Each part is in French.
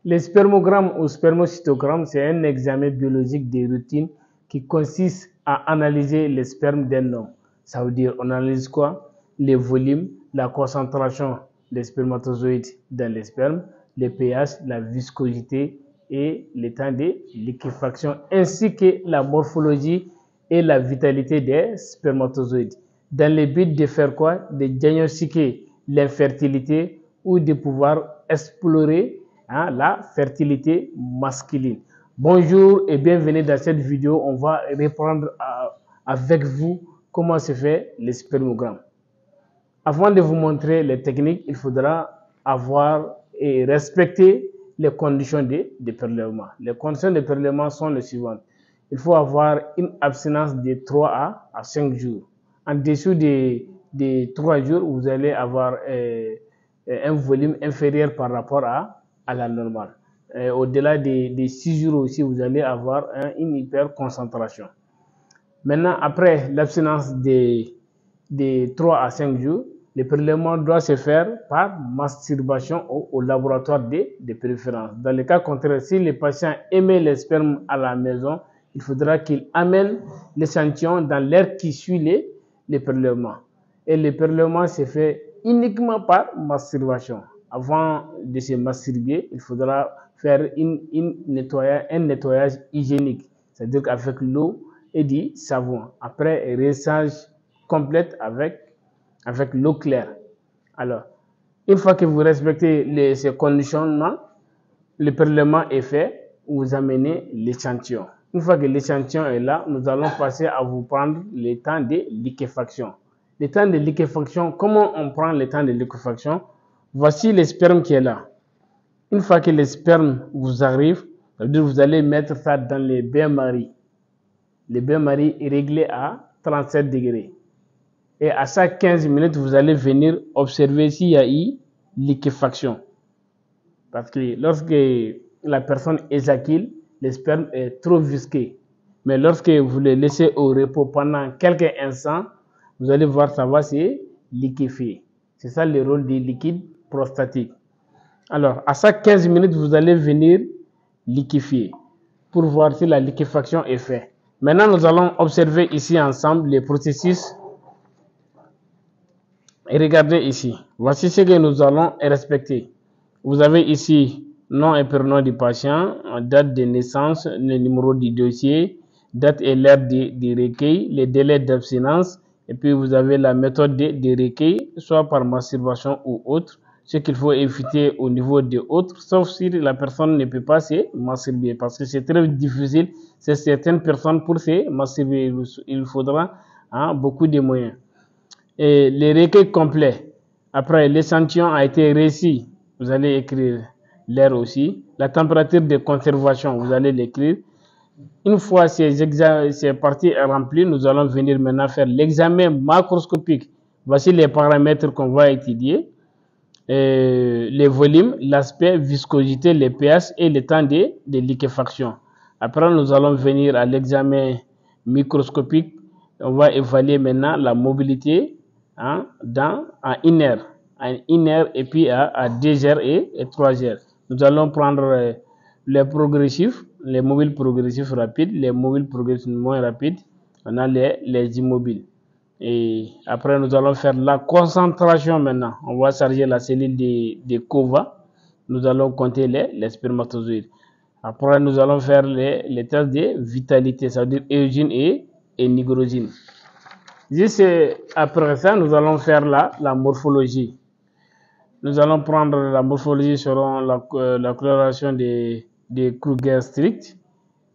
Le spermogramme ou spermocytogramme, c'est un examen biologique de routine qui consiste à analyser les spermes d'un homme. Ça veut dire, on analyse quoi? Les volumes, la concentration des spermatozoïdes dans les spermes, le pH, la viscosité et le temps de liquéfaction, ainsi que la morphologie et la vitalité des spermatozoïdes. Dans le but de faire quoi? De diagnostiquer l'infertilité ou de pouvoir explorer la fertilité masculine. Bonjour et bienvenue dans cette vidéo. On va reprendre avec vous comment se fait le spermogramme. Avant de vous montrer les techniques, il faudra avoir et respecter les conditions de prélèvement. Les conditions de prélèvement sont les suivantes. Il faut avoir une abstinence de 3 à 5 jours. En dessous de 3 jours, vous allez avoir un volume inférieur par rapport à la normale. Au-delà de 6 jours aussi, vous allez avoir une hyperconcentration. Maintenant, après l'abstinence de 3 à 5 jours, le prélèvement doit se faire par masturbation au laboratoire de préférence. Dans le cas contraire, si le patient émet les spermes à la maison, il faudra qu'il amène l'échantillon dans l'air qui suit les prélèvements. Et le prélèvement se fait uniquement par masturbation. Avant de se masturber, il faudra faire un nettoyage hygiénique, c'est-à-dire avec l'eau et du savon. Après, rinçage complète avec l'eau claire. Alors, une fois que vous respectez ces conditionnements, le prélèvement est fait, vous amenez l'échantillon. Une fois que l'échantillon est là, nous allons passer à vous prendre le temps de liquéfaction. Le temps de liquéfaction, comment on prend le temps de liquéfaction? Voici le sperme qui est là. Une fois que le sperme vous arrive, vous allez mettre ça dans le bain-marie. Le bain-marie est réglé à 37 degrés. Et à chaque 15 minutes, vous allez venir observer s'il y a eu liquéfaction. Parce que lorsque la personne éjacule, le sperme est trop visqué. Mais lorsque vous le laissez au repos pendant quelques instants, vous allez voir ça va se liquéfier. C'est ça le rôle du liquide prostatique. Alors, à chaque 15 minutes, vous allez venir liquéfier pour voir si la liquéfaction est faite. Maintenant, nous allons observer ici ensemble les processus. Et regardez ici. Voici ce que nous allons respecter. Vous avez ici nom et prénom du patient, date de naissance, le numéro du dossier, date et l'heure du recueil, les délais d'abstinence, et puis vous avez la méthode de recueil, soit par masturbation ou autre, ce qu'il faut éviter au niveau des autres, sauf si la personne ne peut pas se masturber, parce que c'est très difficile, c'est certaines personnes pour se masturber, il faudra beaucoup de moyens. Et les recueils complets, après l'échantillon a été réussi, vous allez écrire l'air aussi. La température de conservation, vous allez l'écrire. Une fois ces parties remplies, nous allons venir maintenant faire l'examen macroscopique. Voici les paramètres qu'on va étudier. Les volumes, l'aspect, viscosité, les pH et le temps de liquéfaction. Après, nous allons venir à l'examen microscopique. On va évaluer maintenant la mobilité en 1 heure. À 1 heure et puis à 2 heures et 3 heures. Nous allons prendre les progressifs, les mobiles progressifs rapides, les mobiles progressifs moins rapides. On a les immobiles. Et après, nous allons faire la concentration maintenant. On va charger la cellule de Cova. Nous allons compter les spermatozoïdes. Après, nous allons faire les tests de vitalité, c'est-à-dire éugine et nigrosine. Juste après ça, nous allons faire la morphologie. Nous allons prendre la morphologie selon la coloration des Kruger strict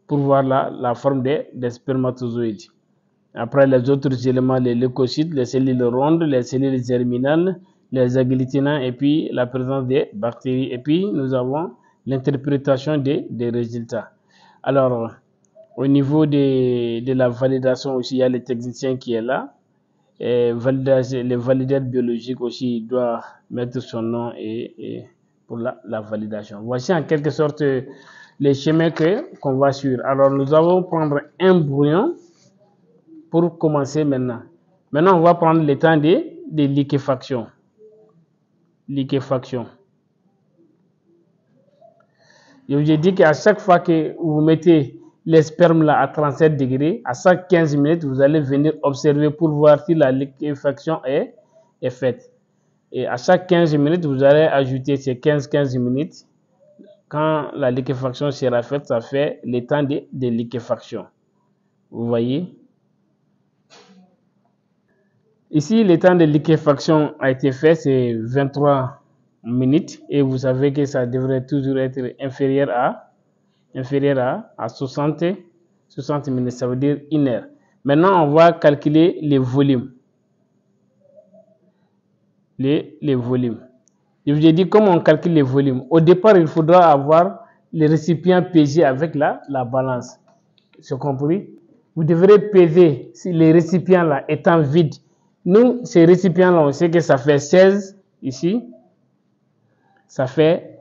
pour voir la forme des spermatozoïdes. Après, les autres éléments, les leucocytes, les cellules rondes, les cellules germinales, les agglutinants et puis la présence des bactéries. Et puis, nous avons l'interprétation des résultats. Alors, au niveau de la validation aussi, il y a le technicien qui est là. Et les validateurs biologiques aussi doivent mettre son nom et pour la validation. Voici en quelque sorte les chemins qu'on va suivre. Alors, nous allons prendre un brouillon pour commencer maintenant. Maintenant, on va prendre le temps de liquéfaction. Liquéfaction. Je vous ai dit qu'à chaque fois que vous mettez les spermes là à 37 degrés, à chaque 15 minutes, vous allez venir observer pour voir si la liquéfaction est faite. Et à chaque 15 minutes, vous allez ajouter ces 15 minutes. Quand la liquéfaction sera faite, ça fait le temps de liquéfaction. Vous voyez? Ici, le temps de liquéfaction a été fait, c'est 23 minutes. Et vous savez que ça devrait toujours être inférieur à 60 minutes, ça veut dire 1 heure. Maintenant, on va calculer les volumes. Les volumes. Je vous ai dit comment on calcule les volumes. Au départ, il faudra avoir les récipients pesés avec la balance. C'est compris? Vous devrez peser si les récipients là étant vides. Nous, ces récipients là, on sait que ça fait 16 ici. Ça fait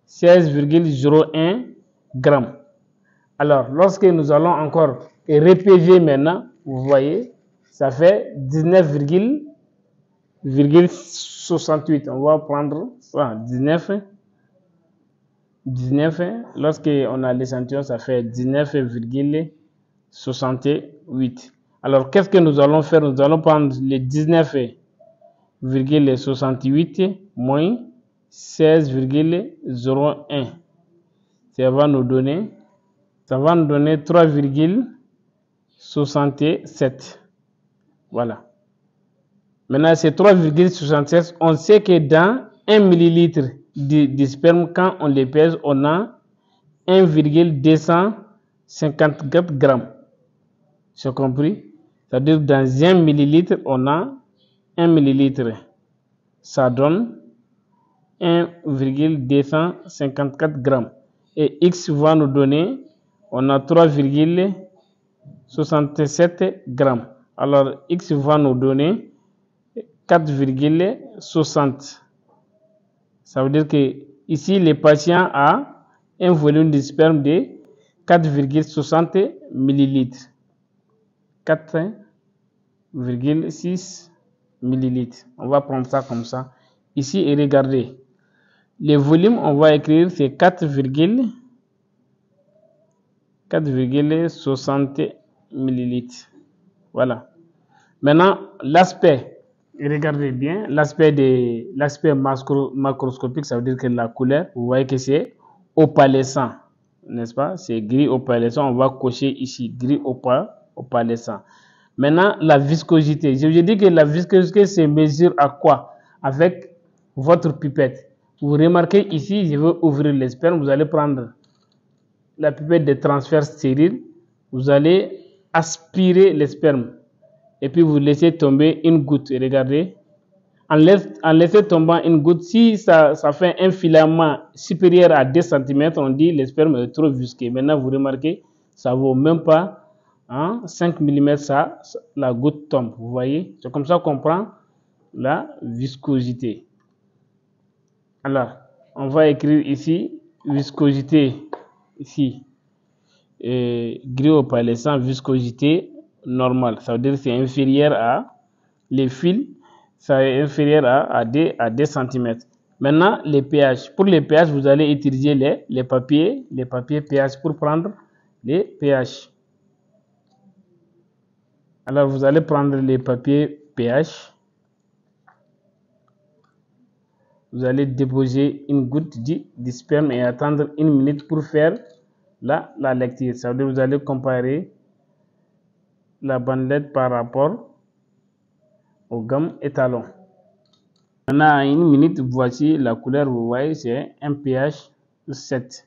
16,01 grammes. Alors, lorsque nous allons encore repeser maintenant, vous voyez, ça fait 19,68. On va prendre ça, 19. Lorsqu'on a l'échantillon, ça fait 19,68. Alors, qu'est-ce que nous allons faire? Nous allons prendre les 19,68 moins 16,01. Ça va nous donner 3,67. Voilà. Maintenant, ces 3,67, on sait que dans 1 millilitre de sperme, quand on les pèse, on a 1,254 grammes. C'est compris? C'est-à-dire dans 1 millilitre, on a 1 millilitre. Ça donne 1,254 grammes. Et X va nous donner, on a 3,67 grammes. Alors, X va nous donner 4,60. Ça veut dire que ici, le patient a un volume de sperme de 4,60 millilitres. 4,6 millilitres. On va prendre ça comme ça. Ici, et regardez. Le volume, on va écrire, c'est 4,60 millilitres. Voilà. Maintenant, l'aspect, regardez bien, l'aspect macroscopique, ça veut dire que la couleur, vous voyez que c'est opalescent, n'est-ce pas? C'est gris opalescent, on va cocher ici, gris opalescent. Maintenant, la viscosité. Je vous ai dit que la viscosité se mesure à quoi? Avec votre pipette. Vous remarquez ici, je vais ouvrir le sperme, vous allez prendre la pipette de transfert stérile, vous allez aspirer le sperme et puis vous laissez tomber une goutte. Et regardez, en laissant tomber une goutte, si ça fait un filament supérieur à 2 cm, on dit le sperme est trop visqueux. Maintenant, vous remarquez, ça ne vaut même pas 5 mm, la goutte tombe. Vous voyez, c'est comme ça qu'on prend la viscosité. Alors, on va écrire ici, viscosité, ici, gris opalescent, viscosité normale. Ça veut dire que c'est inférieur à les fils, ça est inférieur à 2 cm. Maintenant, les pH. Pour les pH, vous allez utiliser les papiers pH pour prendre les pH. Alors, vous allez prendre les papiers pH. Vous allez déposer une goutte de sperme et attendre 1 minute pour faire la lecture. Ça veut dire que vous allez comparer la bandelette par rapport aux gammes étalons. Maintenant, à 1 minute, voici la couleur, vous voyez, c'est un pH 7.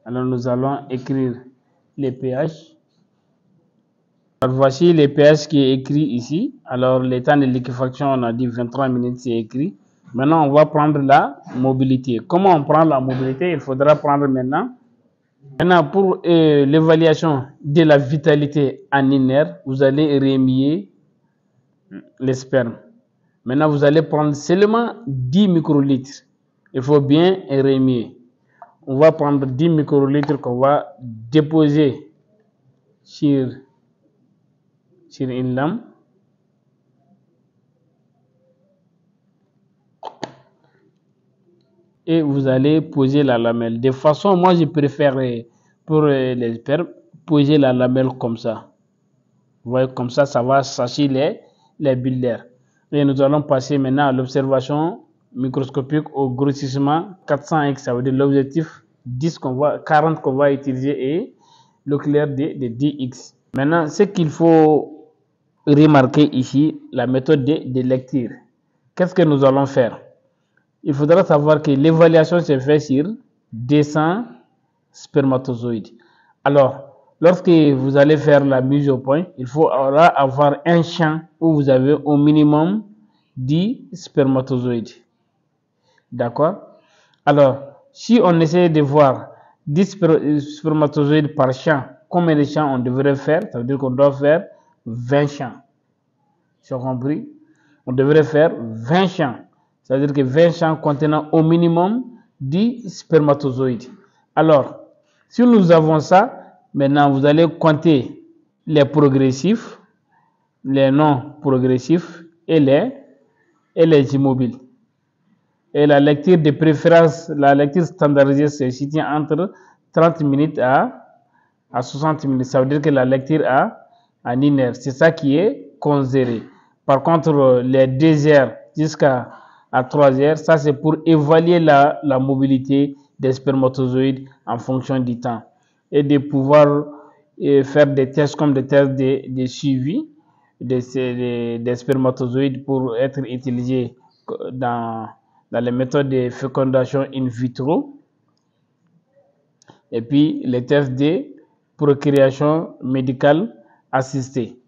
Alors, nous allons écrire les pH. Alors, voici les pH qui est écrit ici. Alors, le temps de liquéfaction, on a dit 23 minutes, c'est écrit. Maintenant, on va prendre la mobilité. Comment on prend la mobilité? Il faudra prendre maintenant. Maintenant, pour l'évaluation de la vitalité en heure, vous allez remuer les spermes. Maintenant, vous allez prendre seulement 10 microlitres. Il faut bien remuer. On va prendre 10 microlitres qu'on va déposer sur une lame. et vous allez poser la lamelle. De façon, moi je préfère pour les spermes poser la lamelle comme ça. Vous voyez, comme ça va sacher les bulles d'air. Et nous allons passer maintenant à l'observation microscopique au grossissement 400x. Ça veut dire l'objectif 40 qu'on va utiliser et l'oculaire de 10x. Maintenant, ce qu'il faut remarquer ici, la méthode de lecture. Qu'est-ce que nous allons faire? Il faudra savoir que l'évaluation se fait sur 200 spermatozoïdes. Alors, lorsque vous allez faire la mise au point, il faudra avoir un champ où vous avez au minimum 10 spermatozoïdes. D'accord? Alors, si on essaie de voir 10 spermatozoïdes par champ, combien de champs on devrait faire? Ça veut dire qu'on doit faire 20 champs. Tu as compris? On devrait faire 20 champs. Ça veut dire que 20 champs contenant au minimum 10 spermatozoïdes. Alors, si nous avons ça, maintenant vous allez compter les progressifs, les non progressifs et les immobiles. Et la lecture de préférence, la lecture standardisée se situe entre 30 minutes à 60 minutes. Ça veut dire que la lecture a en 1 heure. C'est ça qui est considéré. Par contre, les 2 heures jusqu'à 3 heures, ça c'est pour évaluer la mobilité des spermatozoïdes en fonction du temps. Et de pouvoir faire des tests comme des tests de suivi des spermatozoïdes pour être utilisés dans les méthodes de fécondation in vitro. Et puis les tests de procréation médicale assistée.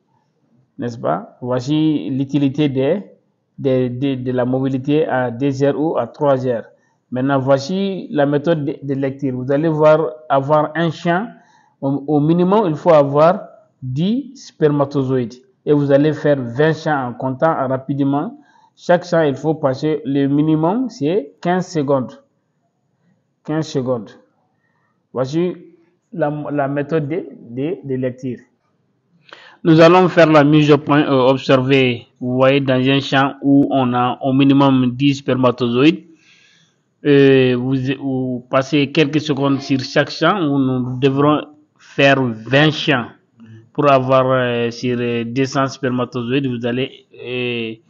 N'est-ce pas? Voici l'utilité de la mobilité à 2 heures ou à 3 heures. Maintenant, voici la méthode de lecture. Vous allez avoir un champ. Au minimum, il faut avoir 10 spermatozoïdes. Et vous allez faire 20 champs en comptant rapidement. Chaque champ, il faut passer, le minimum, c'est 15 secondes. 15 secondes. Voici la méthode de lecture. Nous allons faire la mise au point observée, vous voyez, dans un champ où on a au minimum 10 spermatozoïdes. Vous passez quelques secondes sur chaque champ où nous devrons faire 20 champs. Pour avoir sur 200 spermatozoïdes, vous allez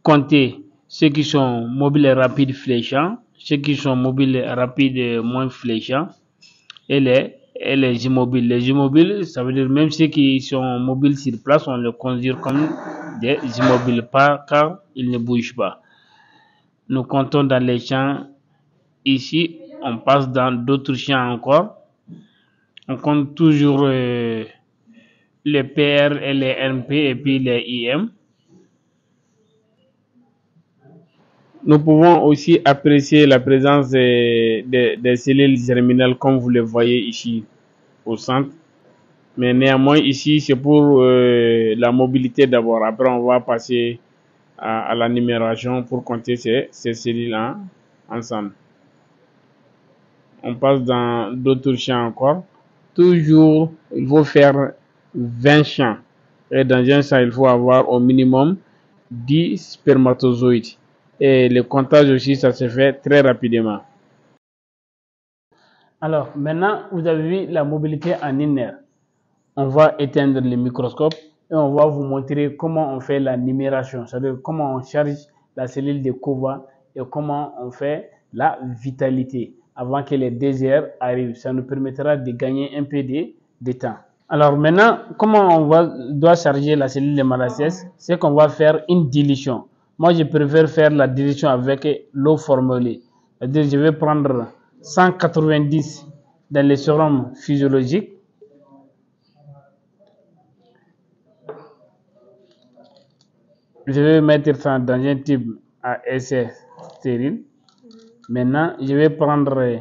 compter ceux qui sont mobiles et rapides fléchants, ceux qui sont mobiles et rapides et moins fléchants, et les immobiles. Les immobiles, ça veut dire même ceux qui sont mobiles sur place, on les considère comme des immobiles, pas car ils ne bougent pas. Nous comptons dans les champs. Ici, on passe dans d'autres champs encore. On compte toujours les PR et les NP et puis les IM. Nous pouvons aussi apprécier la présence des cellules germinales comme vous le voyez ici au centre. Mais néanmoins ici c'est pour la mobilité d'abord. Après on va passer à la numération pour compter ces cellules ensemble. On passe dans d'autres champs encore. Toujours il faut faire 20 champs. Et dans un champ il faut avoir au minimum 10 spermatozoïdes. Et le comptage aussi, ça se fait très rapidement. Alors, maintenant, vous avez vu la mobilité en 1 heure. On va éteindre le microscope et on va vous montrer comment on fait la numération, c'est-à-dire comment on charge la cellule de Cova et comment on fait la vitalité avant que les 2 heures arrivent. Ça nous permettra de gagner un peu de temps. Alors maintenant, comment on doit charger la cellule de Malassez? C'est qu'on va faire une dilution. Moi, je préfère faire la dilution avec l'eau formulée. C'est-à-dire, je vais prendre 190 dans le sérum physiologique. Je vais mettre ça dans un tube à essai stérile. Maintenant, je vais prendre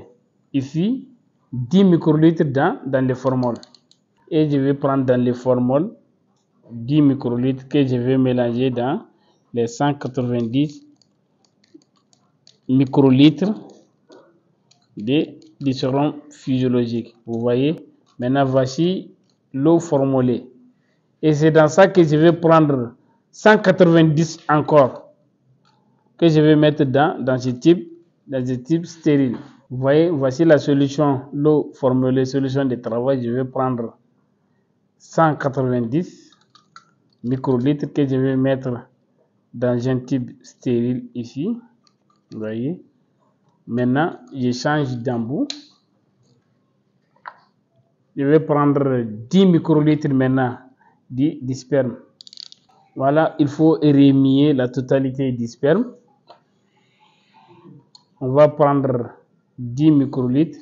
ici 10 microlitres dans le formol. Et je vais prendre dans le formol 10 microlitres que je vais mélanger dans les 190 microlitres de sérum physiologique. Vous voyez, maintenant voici l'eau formulée. Et c'est dans ça que je vais prendre 190 encore, que je vais mettre dans ce type L'adjectif stérile. Vous voyez, voici la solution, l'eau formulée, solution de travail. Je vais prendre 190 microlitres que je vais mettre dans un tube stérile ici. Vous voyez. Maintenant, je change d'embout. Je vais prendre 10 microlitres maintenant du sperme. Voilà, il faut remuer la totalité du sperme. On va prendre 10 microlitres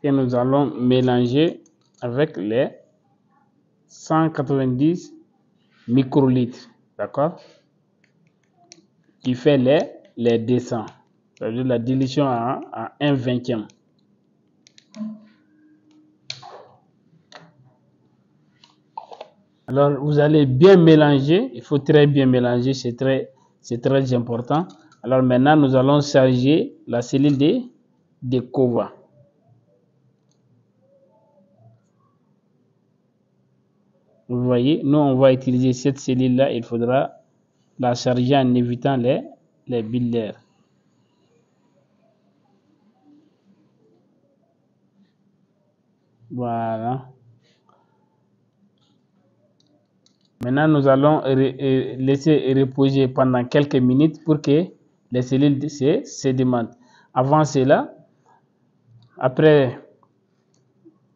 et nous allons mélanger avec les 190 microlitres. D'accord? Qui fait les 200. C'est-à-dire la dilution à 1/20. Alors, vous allez bien mélanger. Il faut très bien mélanger. C'est très important. Alors, maintenant, nous allons charger la cellule de Cova. Vous voyez, nous, on va utiliser cette cellule-là. Il faudra la charger en évitant les billes. Voilà. Maintenant, nous allons laisser reposer pendant quelques minutes pour que les cellules se sédimentent. Avant cela, après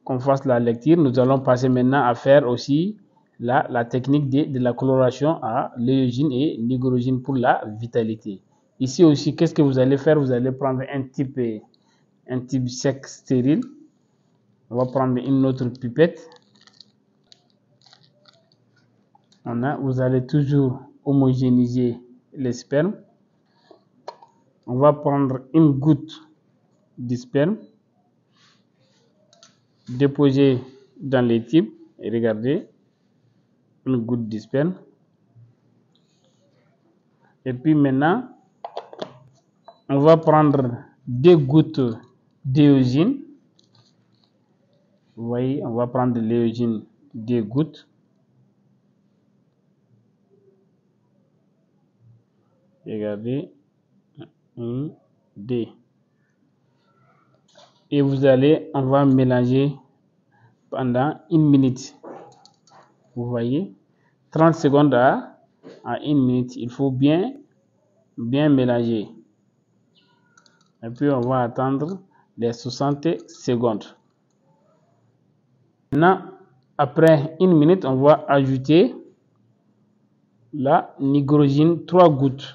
qu'on fasse la lecture, nous allons passer maintenant à faire aussi la technique de la coloration à l'éogène et l'hygrogène pour la vitalité. Ici aussi, qu'est-ce que vous allez faire? Vous allez prendre un type sec stérile. On va prendre une autre pipette. Vous allez toujours homogénéiser les spermes. On va prendre une goutte de sperme, déposer dans les types et regardez, une goutte de sperme. Et puis maintenant, on va prendre 2 gouttes d'éogène. Vous voyez, on va prendre l'éogène 2 gouttes. Regardez, 1, 2. Et on va mélanger pendant 1 minute. Vous voyez, 30 secondes à 1 minute. Il faut bien mélanger. Et puis on va attendre les 60 secondes. Maintenant, après 1 minute, on va ajouter la nigrogène 3 gouttes.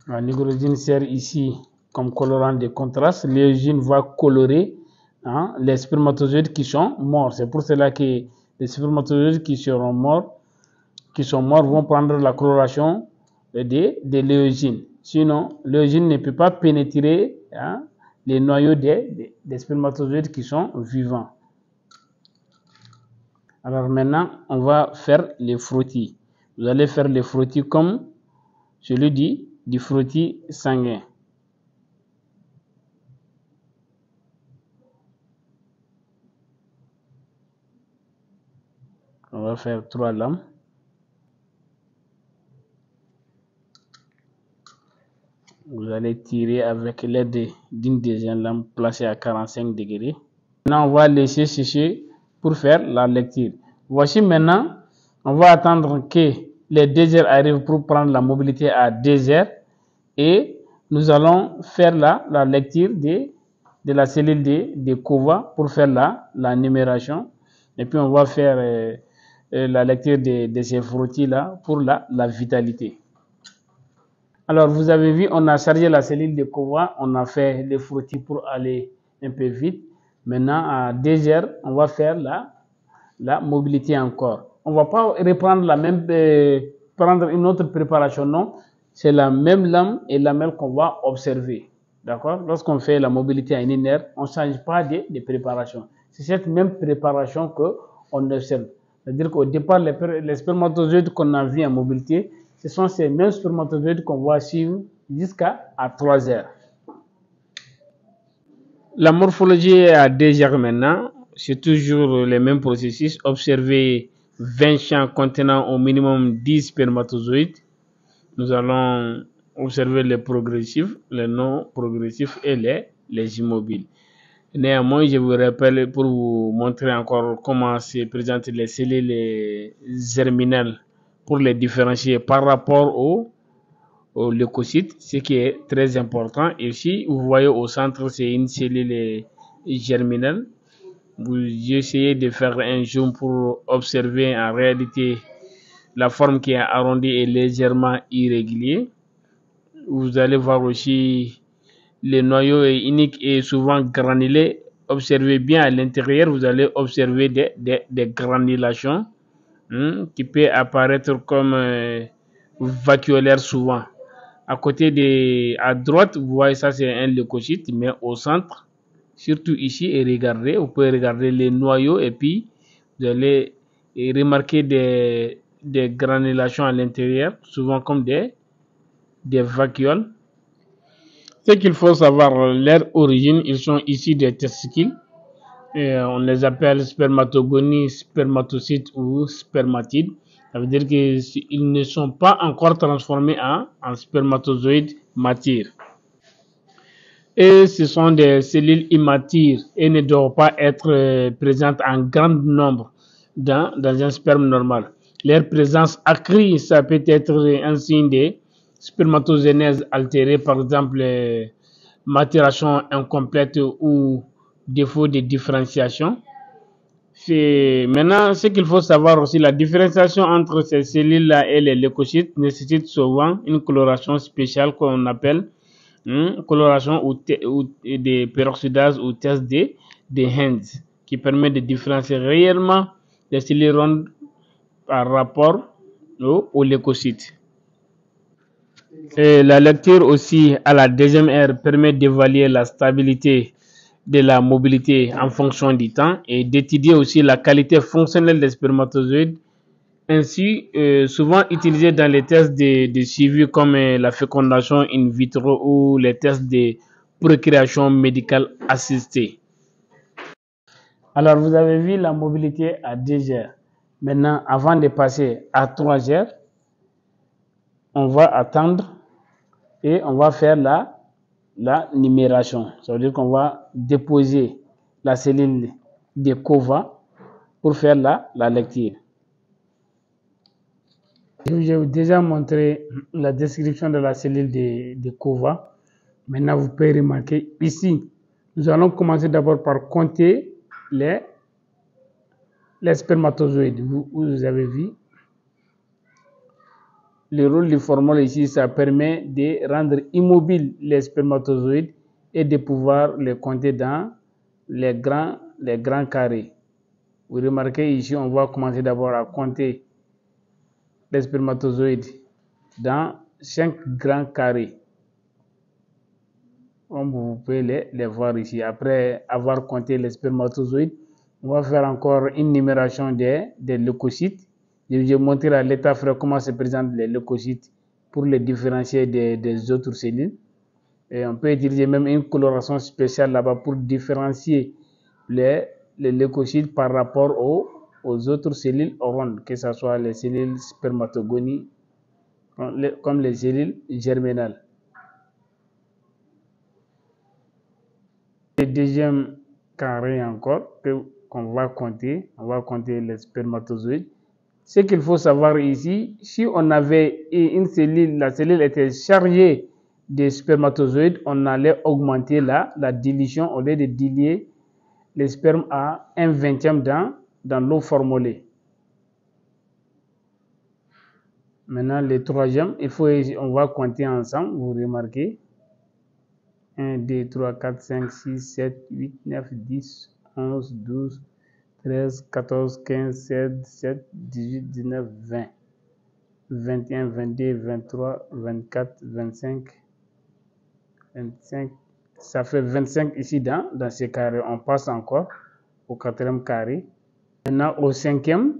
La nigrogène sert ici comme colorant de contraste. L'éogène va colorer les spermatozoïdes qui sont morts. C'est pour cela que les spermatozoïdes qui sont morts vont prendre la coloration de l'éogène. Sinon, l'éogène ne peut pas pénétrer les noyaux des spermatozoïdes qui sont vivants. Alors maintenant, on va faire les frottis. Vous allez faire les frottis comme celui du frottis sanguin. On va faire 3 lames. Vous allez tirer avec l'aide d'une deuxième lame placée à 45 degrés. Maintenant, on va laisser sécher pour faire la lecture. Voici maintenant, on va attendre que les 2 heures arrivent pour prendre la mobilité à 2 heures. Et nous allons faire la lecture de la cellule de Cova pour faire la numération. Et puis on va faire la lecture de ces frottis-là pour la vitalité. Alors vous avez vu, on a chargé la cellule de Cova, on a fait les frottis pour aller un peu vite. Maintenant à 2 heures, on va faire la mobilité encore. On ne va pas reprendre prendre une autre préparation, non. C'est la même lame et lamelle qu'on va observer. D'accord? Lorsqu'on fait la mobilité à 1 heure, on ne change pas de préparation. C'est cette même préparation qu'on observe. C'est-à-dire qu'au départ, les spermatozoïdes qu'on a vus en mobilité, ce sont ces mêmes spermatozoïdes qu'on va suivre jusqu'à 3 heures. La morphologie est à 2 heures maintenant. C'est toujours les mêmes processus. Observer 20 champs contenant au minimum 10 spermatozoïdes, nous allons observer les progressifs, les non progressifs et les immobiles. Néanmoins, je vous rappelle pour vous montrer encore comment se présentent les cellules germinales pour les différencier par rapport au leucocyte, ce qui est très important. Ici, vous voyez au centre, c'est une cellule germinale. Vous essayez de faire un zoom pour observer en réalité la forme qui est arrondie et légèrement irrégulière. Vous allez voir aussi le noyau est unique et souvent granulé. Observez bien à l'intérieur, vous allez observer des granulations qui peuvent apparaître comme vacuolaires souvent. À droite, vous voyez ça, c'est un leucocyte, mais au centre, surtout ici, et regardez, vous pouvez regarder les noyaux et puis vous allez remarquer des granulations à l'intérieur, souvent comme des vacuoles. Ce qu'il faut savoir, leur origine, ils sont issus des testicules. Et on les appelle spermatogonie, spermatocytes ou spermatides. Ça veut dire qu'ils ne sont pas encore transformés en spermatozoïdes matures. Et ce sont des cellules immatures et ne doivent pas être présentes en grand nombre dans un sperme normal. Leur présence accrue, ça peut être un signe de spermatogénèse altérée, par exemple maturation incomplète ou défaut de différenciation. Maintenant, ce qu'il faut savoir aussi, la différenciation entre ces cellules-là et les leucocytes nécessite souvent une coloration spéciale qu'on appelle coloration ou des peroxydases ou test de Hens, qui permet de différencier réellement les cellules rondes par rapport aux leucocytes. Et la lecture aussi à la deuxième ère permet d'évaluer la stabilité de la mobilité en fonction du temps et d'étudier aussi la qualité fonctionnelle des spermatozoïdes, ainsi souvent utilisés dans les tests de suivi comme la fécondation in vitro ou les tests de procréation médicale assistée. Alors vous avez vu la mobilité à 2 heures. Maintenant, avant de passer à 3 heures, on va attendre et on va faire la numération. Ça veut dire qu'on va déposer la cellule de Cova pour faire la lecture. Je vous ai déjà montré la description de la cellule de Cova. Maintenant, vous pouvez remarquer ici, nous allons commencer d'abord par compter les spermatozoïdes. Vous avez vu. Le rôle du formol ici, ça permet de rendre immobiles les spermatozoïdes et de pouvoir les compter dans les grands carrés. Vous remarquez ici, on va commencer d'abord à compter les spermatozoïdes dans 5 grands carrés. Comme vous pouvez les voir ici. Après avoir compté les spermatozoïdes, on va faire encore une numération des leucocytes. Je vais montrer à l'état frais comment se présentent les leucocytes pour les différencier des autres cellules. Et on peut utiliser même une coloration spéciale là-bas pour différencier les leucocytes par rapport aux autres cellules rondes, que ce soit les cellules spermatogonies comme les cellules germinales. Le deuxième carré encore qu'on va compter, on va compter les spermatozoïdes. Ce qu'il faut savoir ici, si on avait une cellule, la cellule était chargée de spermatozoïdes, on allait augmenter la dilution au lieu de diluer les spermes à 1/20 dans l'eau formolée. Maintenant, le troisième, on va compter ensemble, vous remarquez. 1, 2, 3, 4, 5, 6, 7, 8, 9, 10, 11, 12, 13, 14, 15, 16, 17, 18, 19, 20, 21, 22, 23, 24, 25, 25. Ça fait 25 ici dans ce carré. On passe encore au quatrième carré. Maintenant, au cinquième,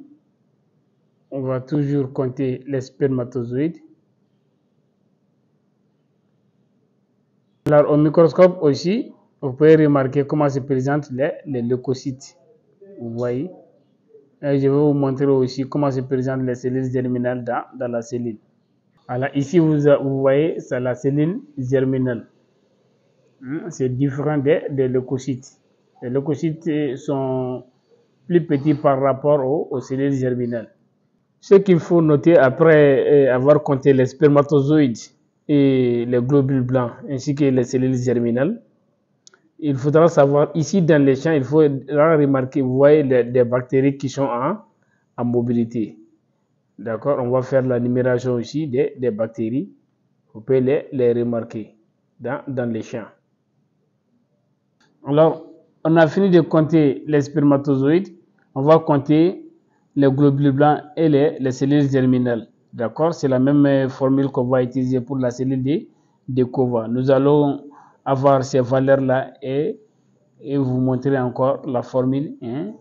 on va toujours compter les spermatozoïdes. Alors, au microscope aussi, vous pouvez remarquer comment se présentent les leucocytes. Vous voyez, Et je vais vous montrer aussi comment se présentent les cellules germinales dans la cellule. Alors ici, vous voyez, c'est la cellule germinale. C'est différent des leucocytes. Les leucocytes sont plus petits par rapport aux cellules germinales. Ce qu'il faut noter après avoir compté les spermatozoïdes et les globules blancs ainsi que les cellules germinales, il faudra savoir ici dans les champs, il faudra remarquer, vous voyez des bactéries qui sont en mobilité. D'accord, on va faire la numération aussi des bactéries. Vous pouvez les remarquer dans les champs. Alors, on a fini de compter les spermatozoïdes. On va compter les globules blancs et les cellules germinales. D'accord, c'est la même formule qu'on va utiliser pour la cellule de Cova. Nous allons avoir ces valeurs-là et vous montrer encore la formule une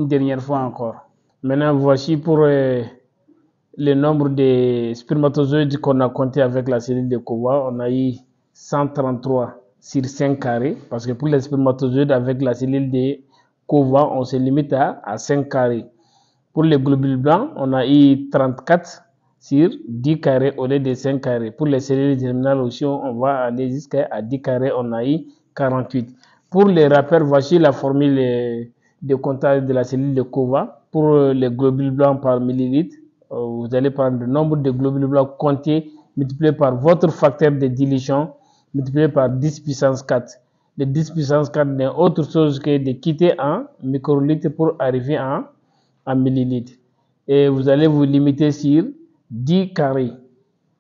dernière fois encore. Maintenant, voici pour le nombre de spermatozoïdes qu'on a compté avec la cellule de Cova. On a eu 133 sur 5 carrés, parce que pour les spermatozoïdes avec la cellule de Cova, on se limite à 5 carrés. Pour les globules blancs, on a eu 34 sur 10 carrés au lieu de 5 carrés. Pour les cellules germinales aussi, on va aller jusqu'à 10 carrés, on a eu 48. Pour les rappels, voici la formule de comptage de la cellule de Cova. Pour les globules blancs par millilitre, vous allez prendre le nombre de globules blancs comptés multiplié par votre facteur de dilution multiplié par 10 puissance 4. Le 10 puissance 4 n'est autre chose que de quitter en microlitres pour arriver en millilitres. Et vous allez vous limiter sur 10 carrés.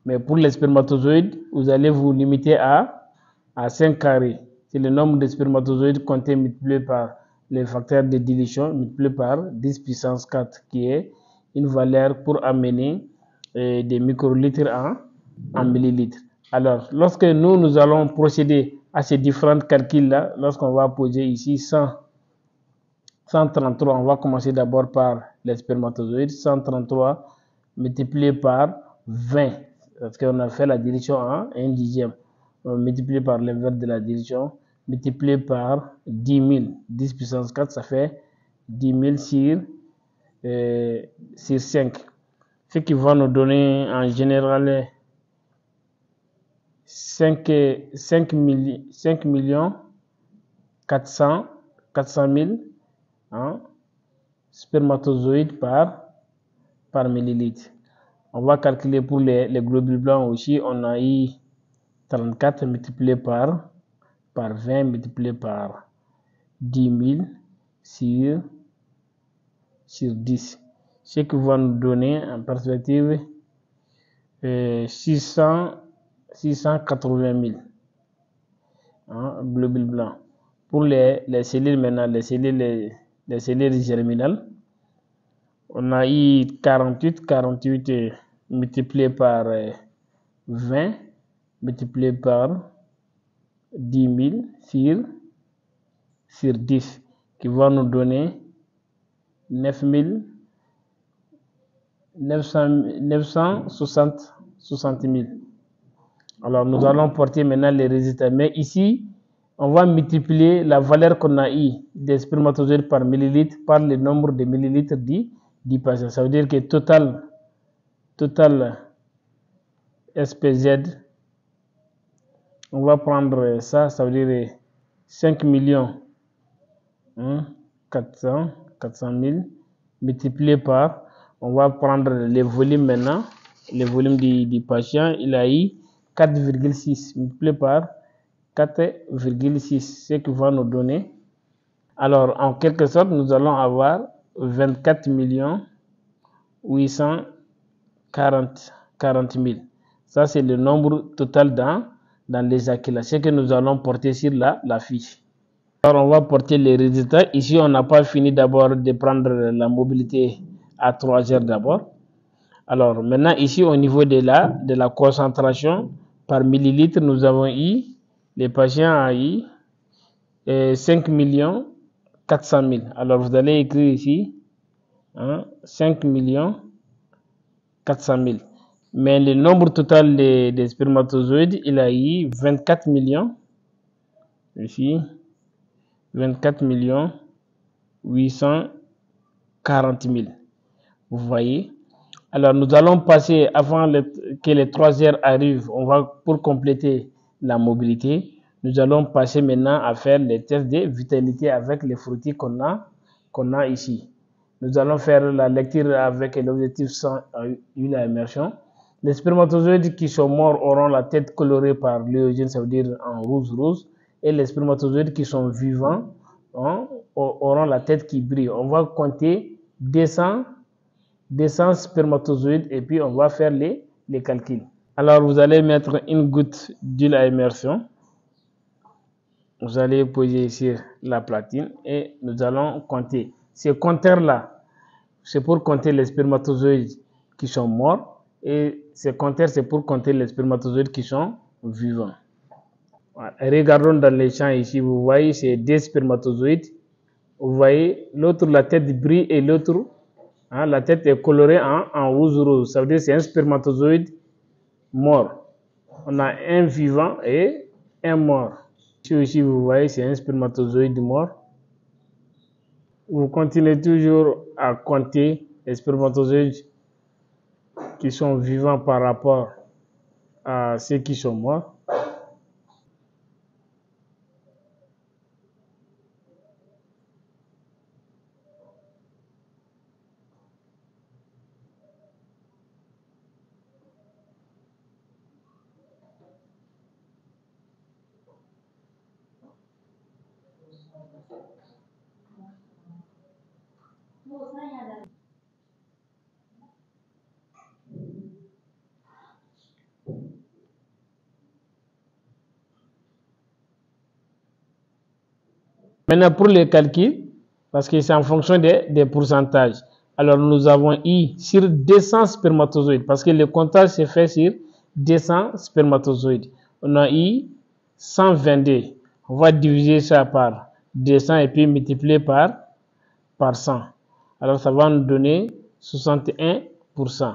Mais pour les spermatozoïdes, vous allez vous limiter à 5 carrés. C'est le nombre de spermatozoïdes comptés multiplié par le facteur de dilution multiplié par 10 puissance 4 qui est une valeur pour amener des microlitres en millilitres. Alors, lorsque nous allons procéder à ces différents calculs-là, lorsqu'on va poser ici 133, on va commencer d'abord par les spermatozoïdes. 133 multiplié par 20, parce qu'on a fait la dilution en 1 dixième. Multiplié par l'inverse de la dilution, multiplié par 10 000. 10 puissance 4, ça fait 10 000 sur 5. Ce qui va nous donner en général 5 400 000 spermatozoïdes par millilitre. On va calculer pour les globules blancs aussi. On a eu 34 multiplié par 20 multiplié par 10 000 sur 10. Ce qui va nous donner en perspective 680 000 globules blancs. Pour les cellules maintenant, les cellules germinales, on a eu 48 multiplié par 20 multiplié par 10 000 sur 10 qui va nous donner 960 000. Alors nous allons porter maintenant les résultats. Mais ici, on va multiplier la valeur qu'on a eu des spermatozoïdes par millilitre par le nombre de millilitres du patient. Ça veut dire que total SPZ, on va prendre ça, ça veut dire 5 400 000 multiplié par, on va prendre le volume maintenant, le volume du patient, il a eu 4,6 multiplié par 4,6, ce qui va nous donner. Alors, en quelque sorte, nous allons avoir 24 840 000. Ça, c'est le nombre total dans l'éjaculation que nous allons porter sur la fiche. Alors, on va porter les résultats. Ici, on n'a pas fini d'abord de prendre la mobilité à 3 heures d'abord. Alors, maintenant, ici, au niveau de la concentration par millilitre, nous avons eu, les patients ont eu 5 400 000. Alors, vous allez écrire ici 5 400 000. Mais le nombre total des spermatozoïdes, il a eu 24 millions. Ici, 24 840 40 000. Vous voyez? Alors, nous allons passer, avant que les 3 heures arrivent, pour compléter la mobilité, nous allons passer maintenant à faire les tests de vitalité avec les fruits qu'on a ici. Nous allons faire la lecture avec l'objectif 100 huile à immersion. Les spermatozoïdes qui sont morts auront la tête colorée par l'œstrogen, ça veut dire en rouge, et les spermatozoïdes qui sont vivants auront la tête qui brille. On va compter 200 spermatozoïdes et puis on va faire les calculs. Alors vous allez mettre une goutte d'huile à immersion. Vous allez poser sur la platine et nous allons compter. Ce compteur-là, c'est pour compter les spermatozoïdes qui sont morts et ce compteur, c'est pour compter les spermatozoïdes qui sont vivants. Voilà. Regardons dans les champs ici, vous voyez, c'est 2 spermatozoïdes. Vous voyez, l'autre, la tête brille et l'autre, la tête est colorée en rouge. Ça veut dire que c'est un spermatozoïde mort. On a un vivant et un mort. Ici, vous voyez, c'est un spermatozoïde mort. Vous continuez toujours à compter les spermatozoïdes qui sont vivants par rapport à ceux qui sont morts. Maintenant, pour les calculs, parce que c'est en fonction des pourcentages. Alors, nous avons I sur 200 spermatozoïdes, parce que le comptage se fait sur 200 spermatozoïdes. On a I 122. On va diviser ça par 200 et puis multiplier par 100. Alors, ça va nous donner 61%.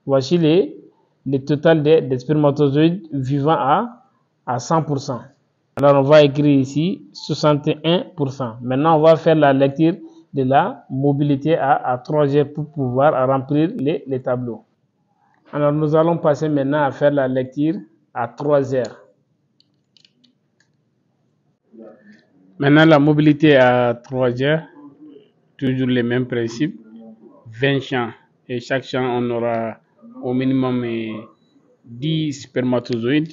Voici le total des spermatozoïdes vivants à 100%. Alors, on va écrire ici 61%. Maintenant, on va faire la lecture de la mobilité à 3 heures pour pouvoir remplir les tableaux. Alors, nous allons passer maintenant à faire la lecture à 3 heures. Maintenant, la mobilité à 3 heures, toujours les mêmes principes. 20 champs. Et chaque champ, on aura au minimum 10 spermatozoïdes.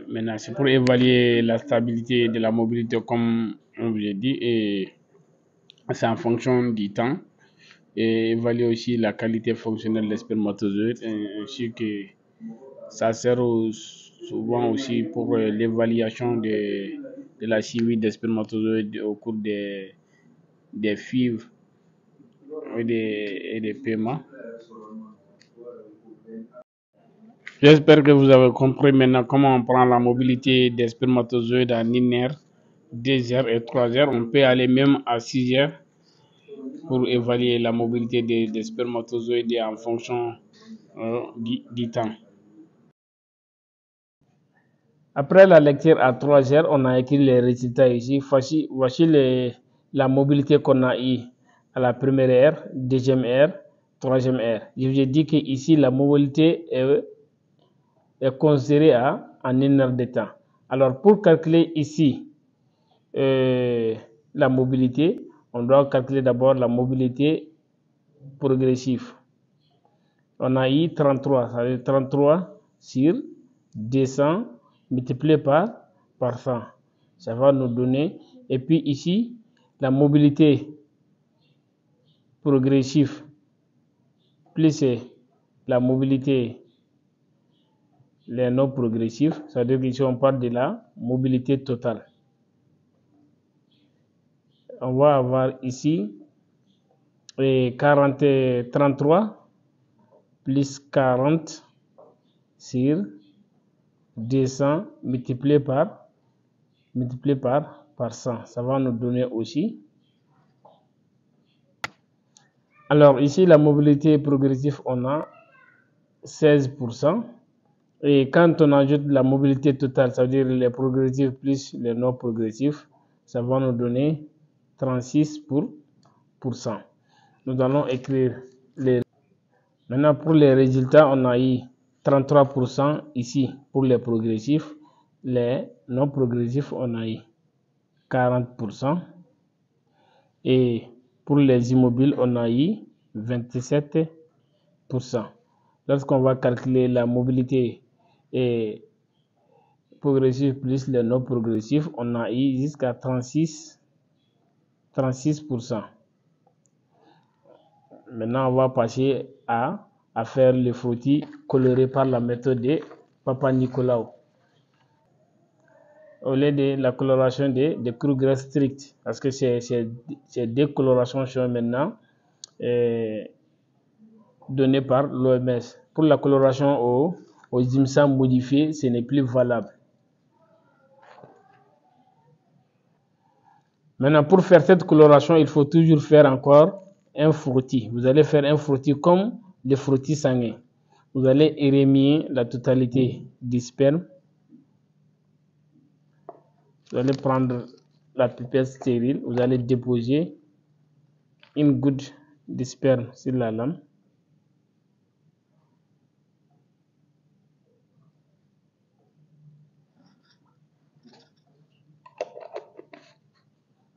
Maintenant, c'est pour évaluer la stabilité de la mobilité, comme on vous a dit, et c'est en fonction du temps, et évaluer aussi la qualité fonctionnelle des spermatozoïdes, ainsi que ça sert souvent aussi pour l'évaluation de la chimie des spermatozoïdes au cours des FIV et des paiements. J'espère que vous avez compris maintenant comment on prend la mobilité des spermatozoïdes en 1 heure, 2 heures et 3 heures. On peut aller même à 6 heures pour évaluer la mobilité des spermatozoïdes en fonction du temps. Après la lecture à 3 heures, on a écrit les résultats ici. Voici la mobilité qu'on a eue à la première heure, deuxième heure, troisième heure. Je vous ai dit que ici la mobilité est considérée en 1 heure de temps. Alors, pour calculer ici la mobilité, on doit calculer d'abord la mobilité progressive. On a eu 33, ça veut dire 33 sur 200 multiplié par 100. Ça va nous donner, et puis ici, la mobilité progressive plus la mobilité les non progressifs, ça veut dire qu'ici on parle de la mobilité totale. On va avoir ici 33 plus 40 sur 200 multiplié par 100. Ça va nous donner aussi. Alors ici, la mobilité progressive, on a 16%. Et quand on ajoute la mobilité totale, ça veut dire les progressifs plus les non progressifs, ça va nous donner 36%. Nous allons écrire les... Maintenant, pour les résultats, on a eu 33% ici pour les progressifs. Les non progressifs, on a eu 40%. Et pour les immobiles, on a eu 27%. Lorsqu'on va calculer la mobilité et progressif plus les non progressifs, on a eu jusqu'à 36%. Maintenant, on va passer à faire le frottis coloré par la méthode de Papa Nicolau. Au lieu de la coloration de Kruger strict, parce que ces deux colorations sont maintenant données par l'OMS. Pour la coloration au gypsum modifié, ce n'est plus valable. Maintenant, pour faire cette coloration, il faut toujours faire encore un frottis. Vous allez faire un frottis comme le frottis sanguin. Vous allez éremer la totalité du sperme. Vous allez prendre la pipette stérile. Vous allez déposer une goutte de sperme sur la lame.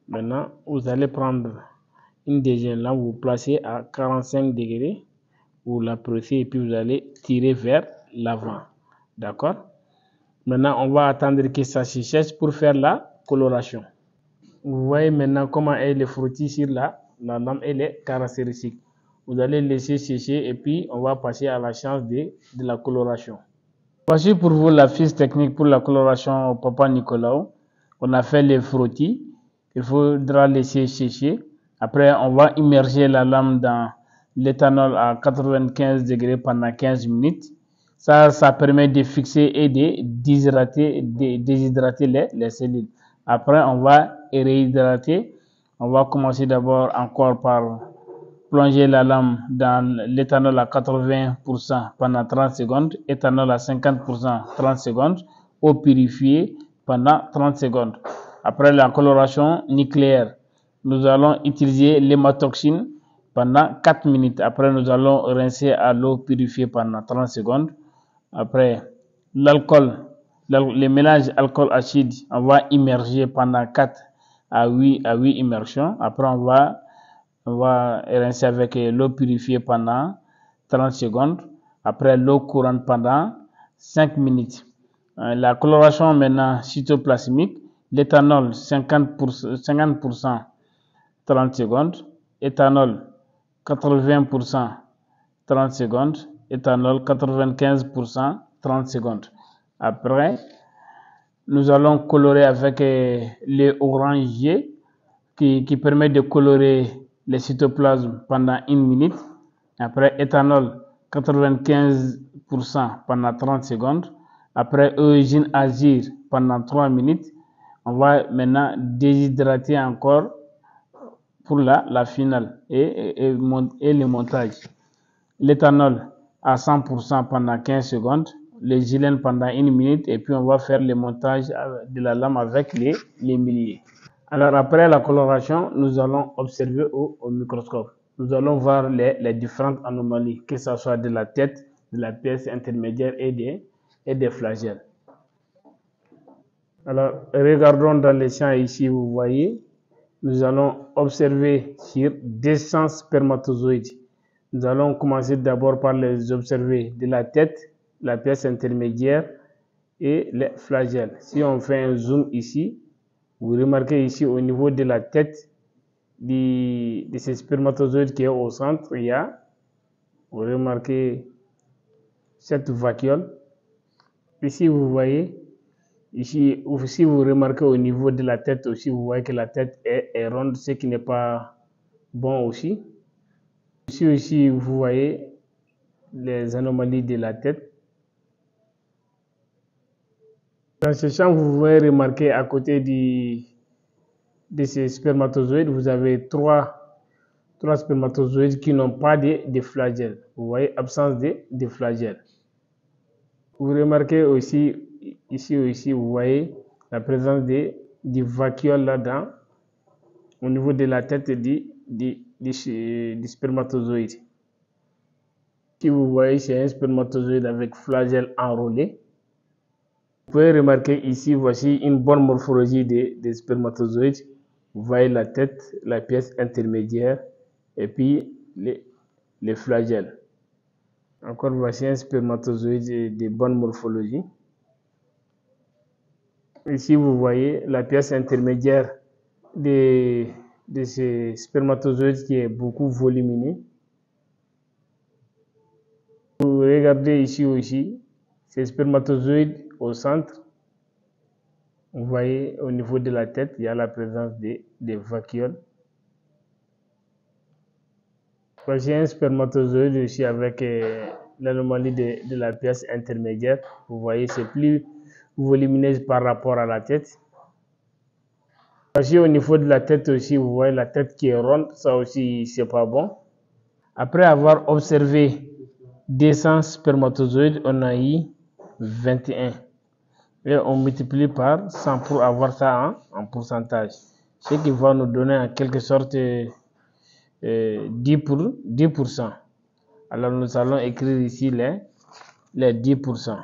Maintenant, vous allez prendre une deuxième lame, vous placez à 45 degrés, vous la pressez et puis vous allez tirer vers l'avant. D'accord? Maintenant, on va attendre que ça se sèche pour faire la coloration. Vous voyez maintenant comment est le frottis sur la lame et les caractéristiques. Vous allez laisser sécher et puis on va passer à la chance de la coloration. Voici pour vous la fiche technique pour la coloration au Papa Nicolau. On a fait les frottis. Il faudra laisser sécher. Après, on va immerger la lame dans l'éthanol à 95 degrés pendant 15 minutes. Ça permet de fixer et de déshydrater les cellules. Après, on va réhydrater. On va commencer d'abord encore par plonger la lame dans l'éthanol à 80% pendant 30 secondes, éthanol à 50% 30 secondes, eau purifiée pendant 30 secondes. Après la coloration nucléaire, nous allons utiliser l'hématoxine pendant 4 minutes. Après, nous allons rincer à l'eau purifiée pendant 30 secondes. Après, l'alcool, le mélange alcool-acide, on va immerger pendant 4 à 8 immersions. Après, on va rincer avec l'eau purifiée pendant 30 secondes. Après, l'eau courante pendant 5 minutes. La coloration maintenant cytoplasmique, l'éthanol 50% 30 secondes, éthanol 80% 30 secondes, éthanol 95% 30 secondes. Après, nous allons colorer avec le orangé qui permet de colorer les cytoplasmes pendant 1 minute. Après, éthanol 95% pendant 30 secondes. Après, eugène azur pendant 3 minutes. On va maintenant déshydrater encore pour la finale et le montage. L'éthanol à 100% pendant 15 secondes. Le gilène pendant 1 minute. Et puis, on va faire le montage de la lame avec les milliers. Alors, après la coloration, nous allons observer au microscope. Nous allons voir les différentes anomalies, que ce soit de la tête, de la pièce intermédiaire et des flagelles. Alors, regardons dans les champs ici, vous voyez, nous allons observer sur 200 spermatozoïdes. Nous allons commencer d'abord par les observer de la tête, la pièce intermédiaire et les flagelles. Si on fait un zoom ici, vous remarquez ici au niveau de la tête de ces spermatozoïdes qui est au centre, vous remarquez cette vacuole. Ici, vous voyez, ici, si vous remarquez au niveau de la tête aussi, vous voyez que la tête est ronde, ce qui n'est pas bon aussi. Ici aussi, vous voyez les anomalies de la tête. Dans ce champ, vous pouvez remarquer à côté de ces spermatozoïdes, vous avez trois spermatozoïdes qui n'ont pas de flagelles. Vous voyez, absence de flagelles. Vous remarquez aussi, ici aussi, vous voyez la présence du vacuole là-dedans, au niveau de la tête du spermatozoïde. Si vous voyez, c'est un spermatozoïde avec flagelle enrôlé. Vous pouvez remarquer ici, voici une bonne morphologie des spermatozoïdes. Vous voyez la tête, la pièce intermédiaire et puis les flagelles. Encore voici un spermatozoïde de bonne morphologie. Ici, vous voyez la pièce intermédiaire de ce spermatozoïde qui est beaucoup volumineux. Vous regardez ici aussi, ces spermatozoïdes au centre. Vous voyez au niveau de la tête, il y a la présence des vacuoles. Voici un spermatozoïde ici avec l'anomalie de la pièce intermédiaire. Vous voyez, c'est plus volumineux par rapport à la tête. Voici au niveau de la tête aussi, vous voyez la tête qui est ronde. Ça aussi, c'est pas bon. Après avoir observé 200 spermatozoïdes, on a eu 21. Et on multiplie par 100 pour avoir ça en pourcentage. Ce qui va nous donner en quelque sorte 10%. Alors nous allons écrire ici les 10%.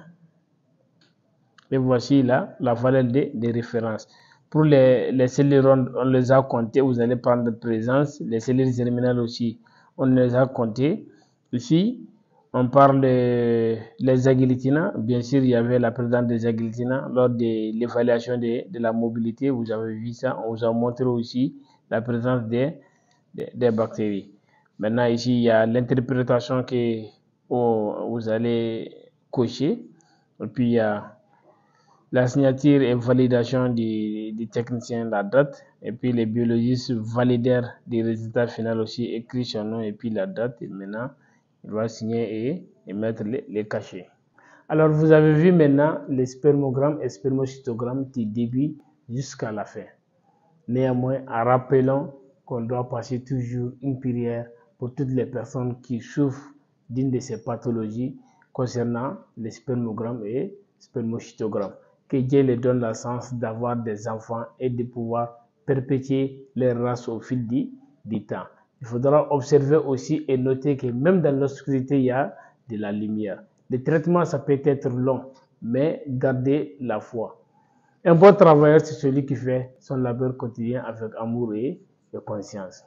Et voici là la valeur des références. Pour les cellules rondes, on les a comptées. Vous allez prendre de présence. Les cellules germinales aussi, on les a comptées. Ici, on parle des agglutinas. Bien sûr, il y avait la présence des agglutinas lors de l'évaluation de la mobilité. Vous avez vu ça. On vous a montré aussi la présence des bactéries. Maintenant, ici, il y a l'interprétation que vous allez cocher. Et puis, il y a la signature et validation du technicien, la date. Et puis, les biologistes validèrent des résultats finaux aussi, écrit son nom et puis la date. Et maintenant, il va signer et mettre les cachets. Alors, vous avez vu maintenant les spermogrammes et spermocytogrammes du début jusqu'à la fin. Néanmoins, en rappelant qu'on doit passer toujours une prière pour toutes les personnes qui souffrent d'une de ces pathologies concernant les spermogrammes et spermocytogrammes. Que Dieu les donne la chance d'avoir des enfants et de pouvoir perpétuer leur race au fil du temps. Il faudra observer aussi et noter que même dans l'obscurité, il y a de la lumière. Le traitement, ça peut être long, mais gardez la foi. Un bon travailleur, c'est celui qui fait son labeur quotidien avec amour et conscience.